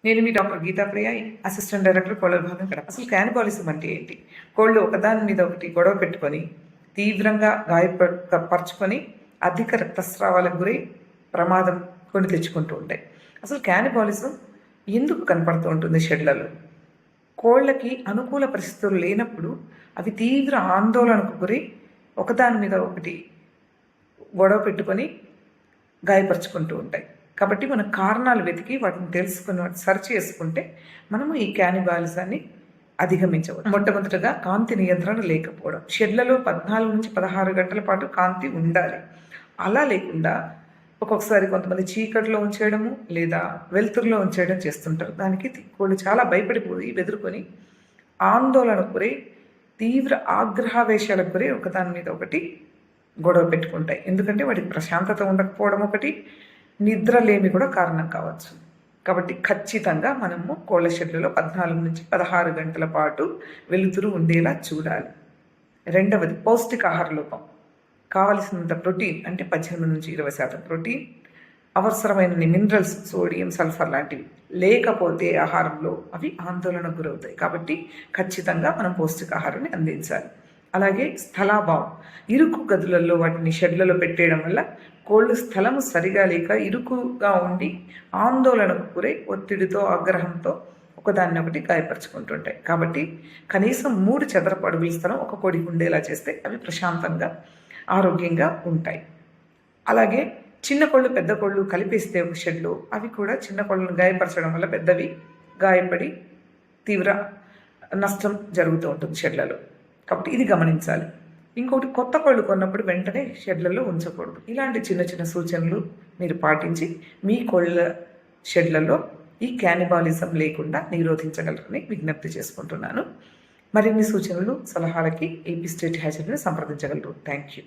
నేను మీ డాక్టర్ గీతా ప్రియ, assistant director, కోళ్ళ విభాగం కడప. అసలు క్యానిబాలిజం అంటే ఏంటి? కోళ్ళు ఒకదాని మీద ఒకటి గొడవ పెట్టుకొని తీవ్రంగా గాయపరుచుకొని అధిక రక్తస్రావాలకు గురై ప్రమాదం కొని తెచ్చుకుంటూ ఉంటాయి. అసలు క్యానిబాలిజం ఎందుకు కనపడుతూ ఉంటుంది షెడ్లలో? కోళ్ళకి అనుకూల పరిస్థితులు లేనప్పుడు అవి తీవ్ర ఆందోళనకు గురై ఒకదాని మీద ఒకటి గొడవ పెట్టుకొని గాయపరుచుకుంటూ ఉంటాయి. కాబట్టి మన కారణాలు వెతికి వాటిని తెలుసుకుని సర్చ్ చేసుకుంటే మనము ఈ క్యానిబాలిజాన్ని అధిగమించవచ్చు. మొట్టమొదటిగా కాంతి నియంత్రణ లేకపోవడం. షెడ్లలో 14 నుంచి 16 గంటల పాటు కాంతి ఉండాలి. అలా లేకుండా ఒక్కొక్కసారి కొంతమంది చీకట్లో ఉంచేయడము లేదా వెలుతురులో ఉంచేయడం చేస్తుంటారు. దానికి కోళ్ళు చాలా భయపడిపోయి బెదురుకొని ఆందోళనకు గురై తీవ్ర ఆగ్రహావేశాలకు గురై ఒకదాని మీద ఒకటి గొడవ పెట్టుకుంటాయి. ఎందుకంటే వాటికి ప్రశాంతత ఉండకపోవడం ఒకటి, నిద్రలేమి కూడా కారణం కావచ్చు. కాబట్టి ఖచ్చితంగా మనము కోళ్ళ షెడ్లలో 14 నుంచి 16 గంటల పాటు వెలుతురు ఉండేలా చూడాలి. రెండవది పౌష్టికాహార లోపం. కావలసినంత ప్రోటీన్ అంటే 18 నుంచి 20% ప్రోటీన్, అవసరమైన మినరల్స్, సోడియం, సల్ఫర్ లాంటివి లేకపోతే ఆహారంలో అవి ఆందోళనకు గురవుతాయి. కాబట్టి ఖచ్చితంగా మనం పౌష్టికాహారాన్ని అందించాలి. అలాగే స్థలాభావం. ఇరుకు గదులలో వాటిని షెడ్లలో పెట్టేయడం వల్ల కోళ్ళు స్థలము సరిగా లేక ఇరుకుగా ఉండి ఆందోళనకు గురై ఒత్తిడితో ఆగ్రహంతో ఒకదాన్ని ఒకటి గాయపరుచుకుంటుంటాయి. కాబట్టి కనీసం 3 చదరపు అడుగుల స్థలం ఒక కోడికి ఉండేలా చేస్తే అవి ప్రశాంతంగా ఆరోగ్యంగా ఉంటాయి. అలాగే చిన్న కోళ్ళు పెద్ద కోళ్ళు కలిపేస్తే ఒక షెడ్లో అవి కూడా చిన్న కోళ్ళను గాయపరచడం వల్ల పెద్దవి గాయపడి తీవ్ర నష్టం జరుగుతూ ఉంటుంది షెడ్లలో. కాబట్టి ఇది గమనించాలి. ఇంకోటి, కొత్త కోళ్ళు కొన్నప్పుడు వెంటనే షెడ్లలో ఉంచకూడదు. ఇలాంటి చిన్న చిన్న సూచనలు మీరు పాటించి మీ కోళ్ళ షెడ్లలో ఈ క్యానిబాలిజం లేకుండా నిరోధించగలరని విజ్ఞప్తి చేసుకుంటున్నాను. మరిన్ని సూచనలు, సలహాలకి ఏపీ స్టేట్ హ్యాచరీని సంప్రదించగలరు. Thank you.